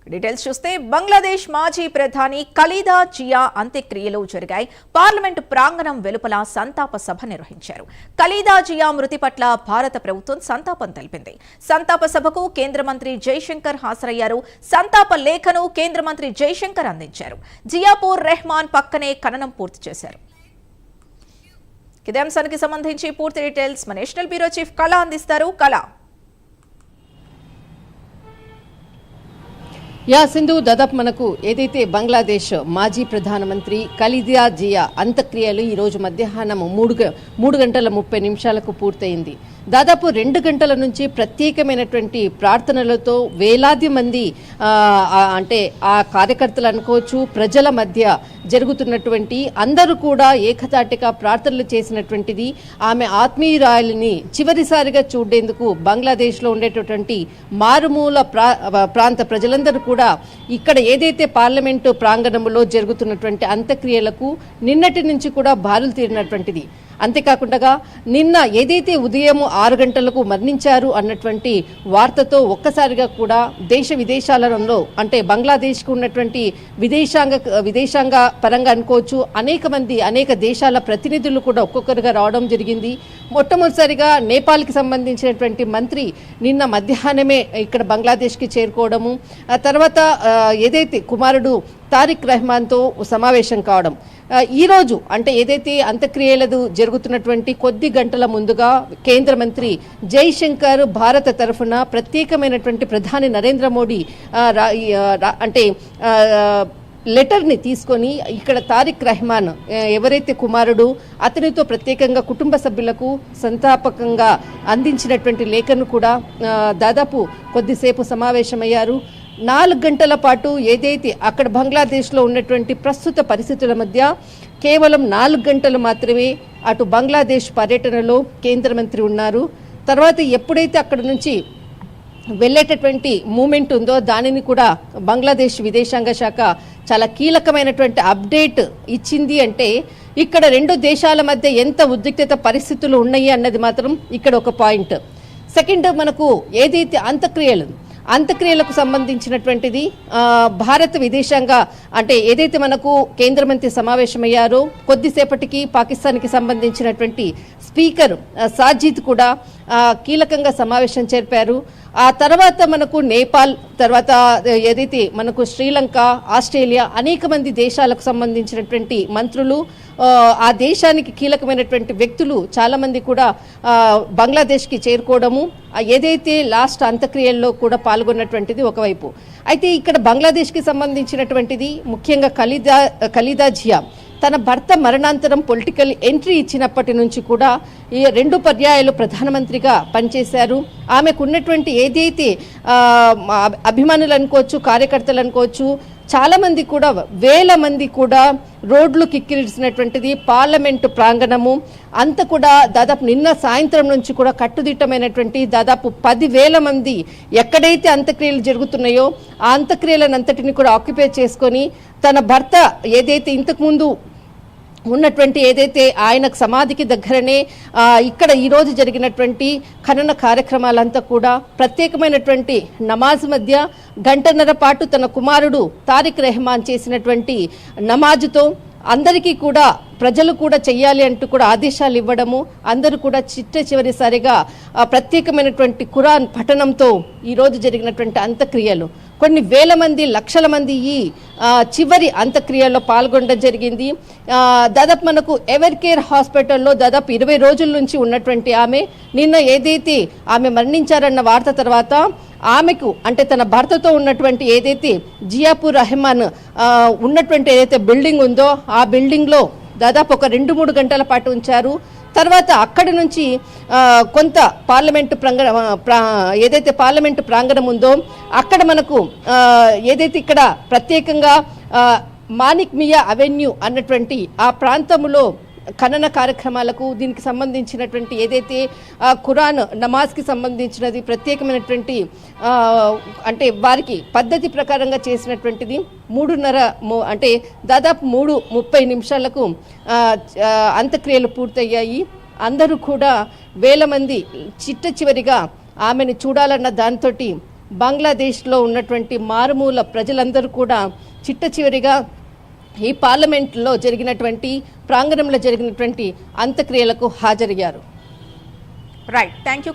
Details చూస్తే బంగ్లాదేశ్ మాజీ ప్రధాని ఖలీదా జియా అంత్యక్రియలు జరిగాయి. పార్లమెంటు ప్రాంగణం వెలుపల సంతాప సభ నిర్వహించారు. ఖలీదా జియా మృతి పట్ల భారత ప్రభుత్వం సంతాపం తెలిపింది. సంతాప సభకు కేంద్ర మంత్రి జైశంకర్ హాజరయ్యారు. సంతాప లేఖను కేంద్ర మంత్రి జైశంకర్ అందించారు. జియాపూర్ రెహమాన్ పక్కనే ఖననం పూర్తి చేశారు. ఇదే అంశానికి సంబంధించి పూర్తి డీటెయిల్స్ మన నేషనల్ బ్యూరో చీఫ్ కళ అందిస్తారు. కళ. సింధు, దాదాపు మనకు ఏదైతే బంగ్లాదేశ్ మాజీ ప్రధానమంత్రి ఖలీదా జియా అంత్యక్రియలు ఈరోజు మధ్యాహ్నం 3:30 పూర్తయింది. దాదాపు 2 గంటల నుంచి ప్రత్యేకమైనటువంటి ప్రార్థనలతో వేలాది మంది అంటే ఆ కార్యకర్తలు అనుకోవచ్చు, ప్రజల మధ్య జరుగుతున్నటువంటి అందరూ కూడా ఏకతాటిగా ప్రార్థనలు చేసినటువంటిది. ఆమె ఆత్మీయురాలిని చివరిసారిగా చూడేందుకు బంగ్లాదేశ్లో ఉండేటటువంటి మారుమూల ప్రాంత ప్రజలందరూ కూడా ఇక్కడ ఏదైతే పార్లమెంటు ప్రాంగణంలో జరుగుతున్నటువంటి అంత్యక్రియలకు నిన్నటి నుంచి కూడా బారులు తీరినటువంటిది. అంతేకాకుండా నిన్న ఏదైతే ఉదయం 6 గంటలకు మరణించారు అన్నటువంటి వార్తతో ఒక్కసారిగా కూడా దేశ విదేశాలలో అంటే బంగ్లాదేశ్కు ఉన్నటువంటి విదేశాంగ పరంగా అనుకోవచ్చు అనేక దేశాల ప్రతినిధులు కూడా ఒక్కొక్కరుగా రావడం జరిగింది. మొట్టమొదటిసారిగా నేపాల్కి సంబంధించినటువంటి మంత్రి నిన్న మధ్యాహ్నమే ఇక్కడ బంగ్లాదేశ్కి చేరుకోవడము, ఆ తర్వాత ఏదైతే కుమారుడు తారిక్ రెహమాన్తో సమావేశం కావడం. ఈరోజు అంటే ఏదైతే అంత్యక్రియలు జరుగుతున్నటువంటి కొద్ది గంటల ముందుగా కేంద్ర మంత్రి జైశంకర్ భారత తరఫున ప్రత్యేకమైనటువంటి ప్రధాని నరేంద్ర మోడీ అంటే లెటర్ని తీసుకొని ఇక్కడ తారిక్ రెహమాన్ ఎవరైతే కుమారుడు అతనితో ప్రత్యేకంగా కుటుంబ సభ్యులకు సంతాపకంగా అందించినటువంటి లేఖను కూడా దాదాపు కొద్దిసేపు సమావేశమయ్యారు. 4 గంటల పాటు ఏదైతే అక్కడ బంగ్లాదేశ్లో ఉన్నటువంటి ప్రస్తుత పరిస్థితుల మధ్య కేవలం 4 గంటలు మాత్రమే అటు బంగ్లాదేశ్ పర్యటనలో కేంద్ర మంత్రి ఉన్నారు. తర్వాత ఎప్పుడైతే అక్కడ నుంచి వెళ్ళేటటువంటి మూమెంట్ ఉందో దానిని కూడా బంగ్లాదేశ్ విదేశాంగ శాఖ చాలా కీలకమైనటువంటి అప్డేట్ ఇచ్చింది. అంటే ఇక్కడ 2 దేశాల మధ్య ఎంత ఉద్రిక్తత పరిస్థితులు ఉన్నాయి అన్నది మాత్రం ఇక్కడ ఒక పాయింట్. సెకండ్, మనకు ఏదైతే అంత్యక్రియలకు సంబంధించినటువంటిది భారత విదేశాంగ అంటే ఏదైతే మనకు కేంద్ర మంత్రి సమావేశమయ్యారో కొద్దిసేపటికి పాకిస్తాన్కి సంబంధించినటువంటి స్పీకర్ సాజిద్ కూడా కీలకంగా సమావేశం జరిపారు. ఆ తర్వాత మనకు నేపాల్, తర్వాత ఏదైతే మనకు శ్రీలంక, ఆస్ట్రేలియా అనేక మంది దేశాలకు సంబంధించినటువంటి మంత్రులు, ఆ దేశానికి కీలకమైనటువంటి వ్యక్తులు చాలామంది కూడా బంగ్లాదేశ్కి చేరుకోవడము, ఏదైతే లాస్ట్ అంత్యక్రియల్లో కూడా పాల్గొన్నటువంటిది ఒకవైపు. అయితే ఇక్కడ బంగ్లాదేశ్కి సంబంధించినటువంటిది ముఖ్యంగా ఖలీదా జియా తన భర్త మరణాంతరం పొలిటికల్ ఎంట్రీ ఇచ్చినప్పటి నుంచి కూడా ఈ 2 పర్యాయాలు ప్రధానమంత్రిగా పనిచేశారు. ఆమెకు ఉన్నటువంటి ఏదైతే అభిమానులు అనుకోవచ్చు, కార్యకర్తలు అనుకోవచ్చు, చాలామంది కూడా వేల మంది కూడా రోడ్లు కిక్కిరిసినటువంటిది పార్లమెంటు ప్రాంగణము అంతా కూడా దాదాపు నిన్న సాయంత్రం నుంచి కూడా కట్టుదిట్టమైనటువంటి దాదాపు 10,000 మంది ఎక్కడైతే అంత్యక్రియలు జరుగుతున్నాయో ఆ అంత్యక్రియలనంతటిని కూడా ఆక్యుపై చేసుకొని తన భర్త ఏదైతే ఇంతకుముందు ఉన్నటువంటి ఏదైతే ఆయనకు సమాధికి దగ్గరనే ఇక్కడ ఈరోజు జరిగినటువంటి ఖనన కార్యక్రమాలంతా కూడా ప్రత్యేకమైనటువంటి నమాజ్ మధ్య 1.5 గంటల పాటు తన కుమారుడు తారిక్ రెహమాన్ చేసినటువంటి నమాజుతో అందరికీ కూడా ప్రజలు కూడా చెయ్యాలి అంటూ కూడా ఆదేశాలు ఇవ్వడము, అందరూ కూడా చివరిసారిగా ప్రత్యేకమైనటువంటి ఖురాన్ పఠనంతో ఈరోజు జరిగినటువంటి అంత్యక్రియలు కొన్ని వేల మంది, లక్షల మంది ఈ చివరి అంత్యక్రియల్లో పాల్గొనడం జరిగింది. దాదాపు మనకు ఎవర్ కేర్ హాస్పిటల్లో దాదాపు 20 రోజుల నుంచి ఉన్నటువంటి ఆమె నిన్న ఏదైతే ఆమె మరణించారన్న వార్త తర్వాత ఆమెకు అంటే తన భర్తతో ఉన్నటువంటి ఏదైతే జియాపూర్ రెహమాన్ ఉన్నటువంటి ఏదైతే బిల్డింగ్ ఉందో ఆ బిల్డింగ్లో దాదాపు ఒక 2-3 గంటల పాటు ఉంచారు. తర్వాత అక్కడి నుంచి కొంత ఏదైతే పార్లమెంటు ప్రాంగణం ఉందో అక్కడ మనకు ఏదైతే ఇక్కడ ప్రత్యేకంగా మానిక్ మియా అవెన్యూ అన్నటువంటి ఆ ప్రాంతంలో ఖనన కార్యక్రమాలకు దీనికి సంబంధించినటువంటి ఏదైతే ఖురాన్ నమాజ్కి సంబంధించినది ప్రత్యేకమైనటువంటి అంటే వారికి పద్ధతి ప్రకారంగా చేసినటువంటిది 3:30 అంటే దాదాపు 3:30 అంత్యక్రియలు పూర్తయ్యాయి. అందరూ కూడా వేల మంది చిట్ట చివరిగా ఆమెను చూడాలన్న దానితోటి బంగ్లాదేశ్లో ఉన్నటువంటి మారుమూల ప్రజలందరూ కూడా చిట్ట చివరిగా ఈ పార్లమెంట్లో జరిగినటువంటి ప్రాంగణంలో జరిగినటువంటి అంత్యక్రియలకు హాజరయ్యారు. Right, thank you.